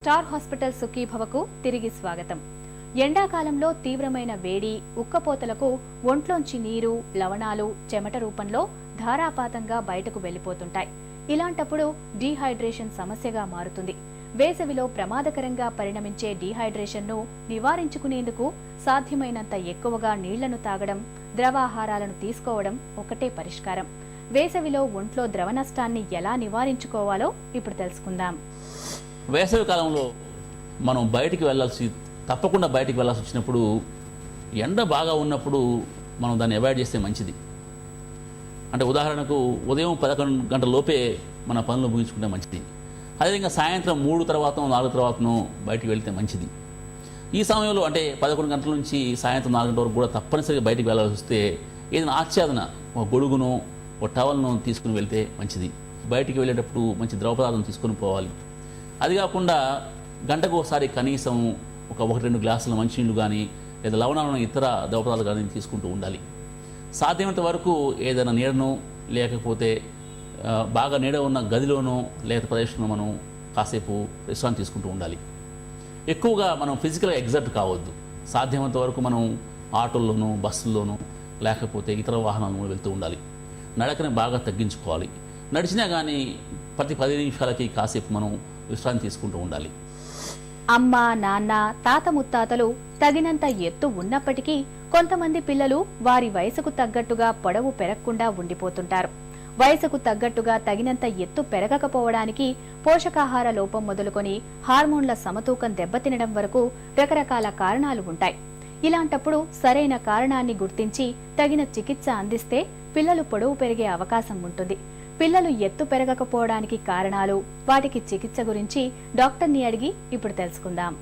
Star hospital సుఖీభవకు తిరిగి స్వాగతం. ఎండాకాలంలో తీవ్రమైన వేడి, ఉక్కపోతలకు ఒంట్లోంచి నీరు, లవణాలు చెమట రూపంలో ధారాపాతంగా బయటకు వెళ్లిపోతుంటాయి. ఇలాంటప్పుడు డీహైడ్రేషన్ సమస్యగా మారుతుంది. వేసవిలో ప్రమాదకరంగా పరిణమించే డీహైడ్రేషన్ ను నివారించుకునేందుకు సాధ్యమైనంత ఎక్కువగా నీళ్లను తాగడం, ద్రవాహారాలను తీసుకోవడం ఒకటే పరిష్కారం. వేసవిలో ఒంట్లో ద్రవ నష్టాన్ని ఎలా నివారించుకోవాలో ఇప్పుడు తెలుసుకుందాం. వేసవి కాలంలో మనం తప్పకుండా బయటికి వెళ్ళాల్సి వచ్చినప్పుడు ఎండ బాగా ఉన్నప్పుడు మనం దాన్ని అవాయిడ్ చేస్తే మంచిది. అంటే ఉదాహరణకు ఉదయం 11 గంటల లోపే మన పనులు ముగించుకుంటే మంచిది. అదేవిధంగా సాయంత్రం 3 తర్వాత 4 తర్వాతను బయటికి వెళ్తే మంచిది. ఈ సమయంలో అంటే 11 గంటల నుంచి సాయంత్రం 4 గంటల వరకు కూడా తప్పనిసరిగా బయటికి వెళ్ళాల్సి వస్తే ఏదైనా ఆచ్ఛాదన, ఒక గొడుగును, ఒక టవల్ను తీసుకుని వెళ్తే మంచిది. బయటికి వెళ్ళేటప్పుడు మంచి ద్రవ పదార్థం తీసుకొని పోవాలి. అది కాకుండా గంటకు ఒకసారి కనీసం ఒక 1-2 గ్లాసుల మంచినీళ్ళు కానీ లేదా లవణాలను ఇతర ద్రవ పదార్థాలు కానీ తీసుకుంటూ ఉండాలి. సాధ్యమైనంత వరకు ఏదైనా నీడను లేకపోతే బాగా నీడ ఉన్న గదిలోనో లేదా ప్రదేశంలో మనం కాసేపు విశ్రాంతి తీసుకుంటూ ఉండాలి. ఎక్కువగా మనం ఫిజికల్గా ఎగ్జర్ట్ కావద్దు. సాధ్యమైనంత వరకు మనం ఆటోల్లోనూ, బస్సుల్లోనూ లేకపోతే ఇతర వాహనాలను వెళ్తూ ఉండాలి. నడకని బాగా తగ్గించుకోవాలి. నడిచినా కానీ ప్రతి 10 నిమిషాలకి కాసేపు మనం విశ్రాంతి తీసుకుంటూ ఉండాలి. అమ్మ, నాన్న, తాత ముత్తాతలు తగినంత ఎత్తు ఉన్నప్పటికీ కొంతమంది పిల్లలు వారి వయసుకు తగ్గట్టుగా పొడవు పెరగకుండా ఉండిపోతుంటారు. వయసుకు తగ్గట్టుగా తగినంత ఎత్తు పెరగకపోవడానికి పోషకాహార లోపం మొదలుకొని హార్మోన్ల సమతూకం దెబ్బతినడం వరకు రకరకాల కారణాలు ఉంటాయి. ఇలాంటప్పుడు సరైన కారణాన్ని గుర్తించి తగిన చికిత్స అందిస్తే పిల్లలు పొడవు పెరిగే అవకాశం ఉంటుంది. పిల్లలు ఎత్తు పెరగకపోవడానికి కారణాలు, వాటికి చికిత్స గురించి డాక్టర్ని అడిగి ఇప్పుడు తెలుసుకుందాం.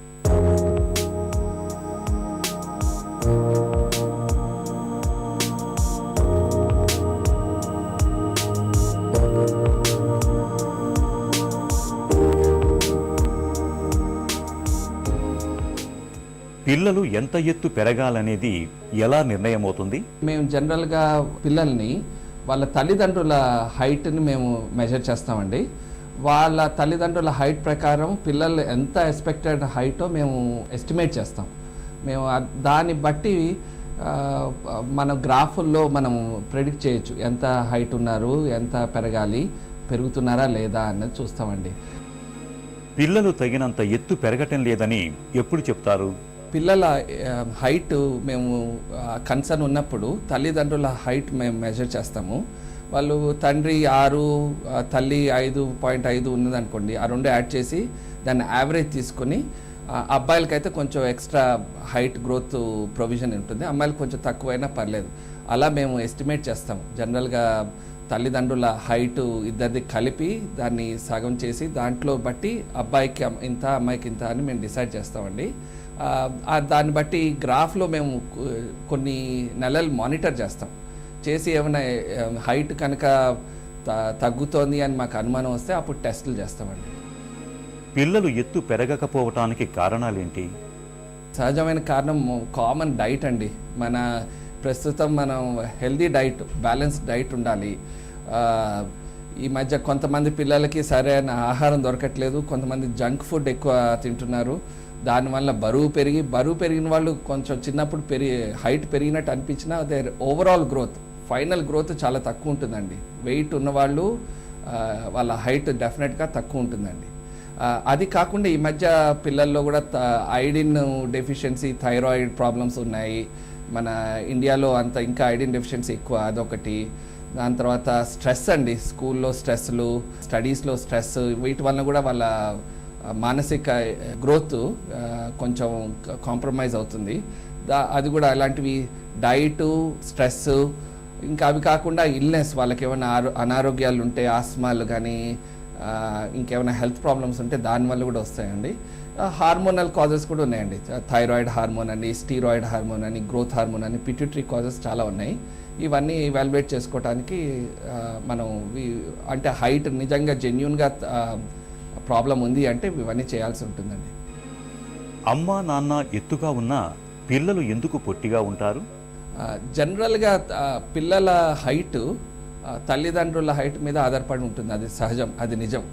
పిల్లలు ఎంత ఎత్తు పెరగాలనేది ఎలా నిర్ణయం అవుతుంది? మేము జనరల్గా పిల్లల్ని వాళ్ళ తల్లిదండ్రుల హైట్ని మేము మెజర్ చేస్తామండి. వాళ్ళ తల్లిదండ్రుల హైట్ ప్రకారం పిల్లలు ఎంత ఎక్స్పెక్టెడ్ హైటో మేము ఎస్టిమేట్ చేస్తాం. మేము దాన్ని బట్టి మన గ్రాఫుల్లో మనం ప్రెడిక్ట్ చేయొచ్చు ఎంత హైట్ ఉన్నారు, ఎంత పెరగాలి, పెరుగుతున్నారా లేదా అన్నది చూస్తామండి. పిల్లలు తగినంత ఎత్తు పెరగటం లేదని ఎప్పుడు చెప్తారు? పిల్లల హైట్ మేము కన్సర్న్ ఉన్నప్పుడు తల్లిదండ్రుల హైట్ మేము మెజర్ చేస్తాము. వాళ్ళు తండ్రి 6, తల్లి 5.5 ఉన్నదనుకోండి, ఆ 2 యాడ్ చేసి దాన్ని యావరేజ్ తీసుకొని అబ్బాయిలకైతే కొంచెం ఎక్స్ట్రా హైట్ గ్రోత్ ప్రొవిజన్ ఉంటుంది, అమ్మాయిలకు కొంచెం తక్కువైనా పర్లేదు. అలా మేము ఎస్టిమేట్ చేస్తాం. జనరల్గా తల్లిదండ్రుల హైటు ఇద్దరిది కలిపి దాన్ని సగం చేసి దాంట్లో బట్టి అబ్బాయికి ఇంత, అమ్మాయికి ఇంత అని మేము డిసైడ్ చేస్తామండి. దాన్ని బట్టి గ్రాఫ్లో మేము కొన్ని నెలలు మానిటర్ చేస్తాం. చేసి ఏమైనా హైట్ కనుక తగ్గుతోంది అని మాకు అనుమానం వస్తే అప్పుడు టెస్టులు చేస్తామండి. పిల్లలు ఎత్తు పెరగకపోవటానికి కారణాలేంటి? సహజమైన కారణం కామన్ డైట్ అండి. ప్రస్తుతం మనం హెల్దీ డైట్, బ్యాలెన్స్డ్ డైట్ ఉండాలి. ఈ మధ్య కొంతమంది పిల్లలకి సరైన ఆహారం దొరకట్లేదు, కొంతమంది జంక్ ఫుడ్ ఎక్కువ తింటున్నారు. దానివల్ల బరువు పెరిగిన వాళ్ళు కొంచెం చిన్నప్పుడు హైట్ పెరిగినట్టు అనిపించినా అదే ఓవరాల్ గ్రోత్, ఫైనల్ గ్రోత్ చాలా తక్కువ ఉంటుందండి. వెయిట్ ఉన్నవాళ్ళు వాళ్ళ హైట్ డెఫినెట్గా తక్కువ ఉంటుందండి. అది కాకుండా ఈ మధ్య పిల్లల్లో కూడా ఐడిన్ డెఫిషియన్సీ, థైరాయిడ్ ప్రాబ్లమ్స్ ఉన్నాయి. మన ఇండియాలో అంత ఇంకా ఐడిన్ డెఫిషియన్సీ ఎక్కువ, అదొకటి. దాని తర్వాత స్ట్రెస్ అండి, స్కూల్లో స్ట్రెస్లు, స్టడీస్లో స్ట్రెస్, వీటి వలన కూడా వాళ్ళ మానసిక గ్రోత్ కొంచెం కాంప్రమైజ్ అవుతుంది. అది కూడా అలాంటివి డైటు, స్ట్రెస్, ఇంకా అవి కాకుండా ఇల్నెస్, వాళ్ళకి ఏమైనా అనారోగ్యాలు ఉంటే, ఆస్మాలు కానీ ఇంకేమైనా హెల్త్ ప్రాబ్లమ్స్ ఉంటే దానివల్ల కూడా వస్తాయండి. హార్మోనల్ కాజెస్ కూడా ఉన్నాయండి. థైరాయిడ్ హార్మోన్ అని, స్టీరాయిడ్ హార్మోన్ అని, గ్రోత్ హార్మోన్ అని, పిట్యూటరీ కాజెస్ చాలా ఉన్నాయి. ఇవన్నీ ఇవాల్యుయేట్ చేసుకోవడానికి మనం అంటే హైట్ నిజంగా జెన్యూన్గా ప్రాబ్లం ఉంది అంటే ఇవన్నీ చేయాల్సి ఉంటుందండి. అమ్మ, నాన్న ఎత్తుగా ఉన్నా పిల్లలు ఎందుకు పొట్టిగా ఉంటారు? జనరల్గా పిల్లల హైట్ తల్లిదండ్రుల హైట్ మీద ఆధారపడి ఉంటుంది. అది సహజం, అది నిజం.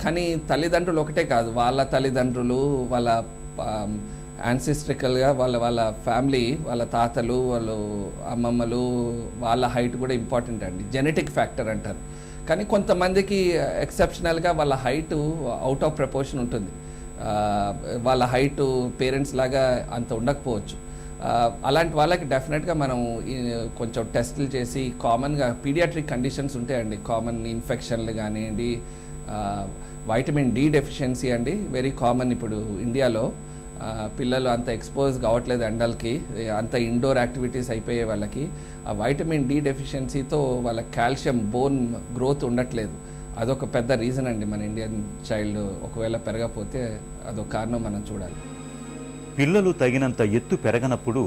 కానీ తల్లిదండ్రులు ఒకటే కాదు, వాళ్ళ తల్లిదండ్రులు, వాళ్ళ యాన్సిస్ట్రికల్గా వాళ్ళ ఫ్యామిలీ, వాళ్ళ తాతలు, వాళ్ళు అమ్మమ్మలు, వాళ్ళ హైట్ కూడా ఇంపార్టెంట్ అండి. జెనెటిక్ ఫ్యాక్టర్ అంటారు. కానీ కొంతమందికి ఎక్సెప్షనల్గా వాళ్ళ హైట్ అవుట్ ఆఫ్ ప్రపోర్షన్ ఉంటుంది. వాళ్ళ హైట్ పేరెంట్స్ లాగా అంత ఉండకపోవచ్చు. అలాంటి వాళ్ళకి డెఫినెట్గా మనం కొంచెం టెస్టులు చేసి, కామన్గా పీడియాట్రిక్ కండిషన్స్ ఉంటాయండి, కామన్ ఇన్ఫెక్షన్లు కానివ్వండి, వైటమిన్ డి డెఫిషియన్సీ అండి వెరీ కామన్ ఇప్పుడు ఇండియాలో. పిల్లలు అంత ఎక్స్పోజ్ కావట్లేదు ఎండలకి, అంత ఇండోర్ యాక్టివిటీస్ అయిపోయే వాళ్ళకి. ఆ వైటమిన్ డి డెఫిషియన్సీతో వాళ్ళ కాల్షియం బోన్ గ్రోత్ ఉండట్లేదు. అదొక పెద్ద రీజన్ అండి. మన ఇండియన్ చైల్డ్ ఒకవేళ పెరగకపోతే అదొక కారణం మనం చూడాలి. పిల్లలు తగినంత ఎత్తు పెరగనప్పుడు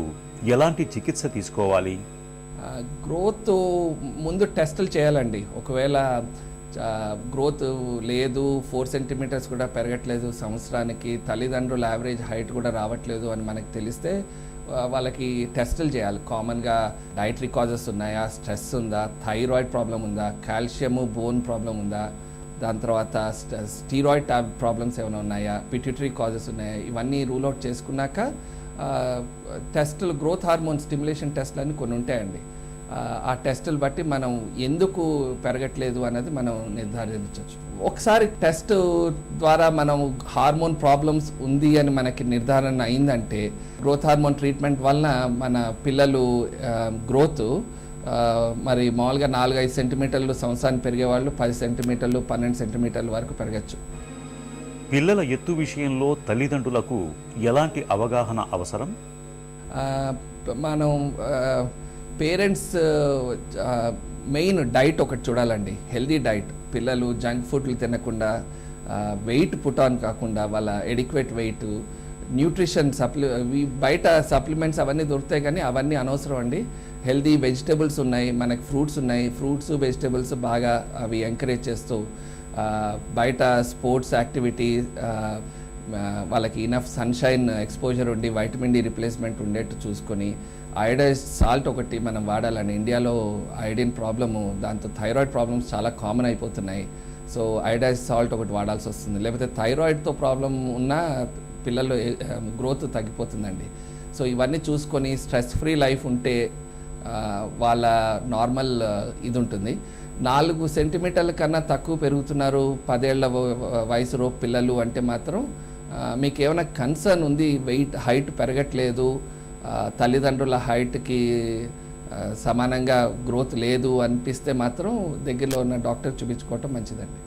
ఎలాంటి చికిత్స తీసుకోవాలి? గ్రోత్ ముందు టెస్టులు చేయాలండి. ఒకవేళ గ్రోత్ లేదు, 4 సెంటీమీటర్స్ కూడా పెరగట్లేదు సంవత్సరానికి, తల్లిదండ్రుల యావరేజ్ హైట్ కూడా రావట్లేదు అని మనకు తెలిస్తే వాళ్ళకి టెస్టులు చేయాలి. కామన్గా డైటరీ కాజెస్ ఉన్నాయా, స్ట్రెస్ ఉందా, థైరాయిడ్ ప్రాబ్లం ఉందా, కాల్షియము బోన్ ప్రాబ్లం ఉందా, దాని తర్వాత స్టీరాయిడ్ ప్రాబ్లమ్స్ ఏమైనా ఉన్నాయా, పిట్యూటరీ కాజెస్ ఉన్నాయా, ఇవన్నీ రూల్ అవుట్ చేసుకున్నాక టెస్టులు, గ్రోత్ హార్మోన్ స్టిమ్యులేషన్ టెస్టులు అని కొన్ని ఉంటాయండి. ఆ టెస్టులు బట్టి మనం ఎందుకు పెరగట్లేదు అనేది మనం నిర్ధారించవచ్చు. ఒకసారి టెస్ట్ ద్వారా మనం హార్మోన్ ప్రాబ్లమ్స్ ఉంది అని మనకి నిర్ధారణ అయిందంటే, గ్రోత్ హార్మోన్ ట్రీట్మెంట్ వలన మన పిల్లలు గ్రోత్ మరి మామూలుగా 4-5 సెంటీమీటర్లు సంవత్సరానికి పెరిగేవాళ్ళు 10 సెంటీమీటర్లు 12 సెంటీమీటర్ల వరకు పెరగచ్చు. పిల్లల ఎత్తు విషయంలో తల్లిదండ్రులకు ఎలాంటి అవగాహన అవసరం? మనం పేరెంట్స్ మెయిన్ డైట్ ఒకటి చూడాలండి, హెల్దీ డైట్. పిల్లలు జంక్ ఫుడ్లు తినకుండా, వెయిట్ పుట్ ఆన్ కాకుండా, వాళ్ళ ఎడిక్వేట్ వెయిట్, న్యూట్రిషన్ బయట సప్లిమెంట్స్ అవన్నీ దొరుకుతాయి కానీ అవన్నీ అనవసరం అండి. హెల్దీ వెజిటేబుల్స్ ఉన్నాయి, మనకి ఫ్రూట్స్ ఉన్నాయి, ఫ్రూట్స్ వెజిటేబుల్స్ బాగా అవి ఎంకరేజ్ చేస్తూ, బయట స్పోర్ట్స్ యాక్టివిటీ, వాళ్ళకి ఇనఫ్ సన్షైన్ ఎక్స్పోజర్ ఉండి వైటమిన్ డి రిప్లేస్మెంట్ ఉండేట్టు చూసుకొని, అయోడైజ్డ్ సాల్ట్ ఒకటి మనం వాడాలని. ఇండియాలో ఐడిన్ ప్రాబ్లము, దాంతో థైరాయిడ్ ప్రాబ్లమ్స్ చాలా కామన్ అయిపోతున్నాయి. సో అయోడైజ్డ్ సాల్ట్ ఒకటి వాడాల్సి వస్తుంది. లేకపోతే థైరాయిడ్తో ప్రాబ్లం ఉన్న పిల్లలు గ్రోత్ తగ్గిపోతుందండి. సో ఇవన్నీ చూసుకొని స్ట్రెస్ ఫ్రీ లైఫ్ ఉంటే వాళ్ళ నార్మల్ ఇది ఉంటుంది. 4 సెంటీమీటర్ల కన్నా తక్కువ పెరుగుతున్నారు 10 ఏళ్ల వయసు పిల్లలు అంటే మాత్రం మీకు ఏమైనా కన్సర్న్ ఉంది, వెయిట్ హైట్ పెరగట్లేదు, తల్లిదండ్రుల హైట్కి సమానంగా గ్రోత్ లేదు అనిపిస్తే మాత్రం దగ్గరలో ఉన్న డాక్టర్ చూపించుకోవటం మంచిదండి.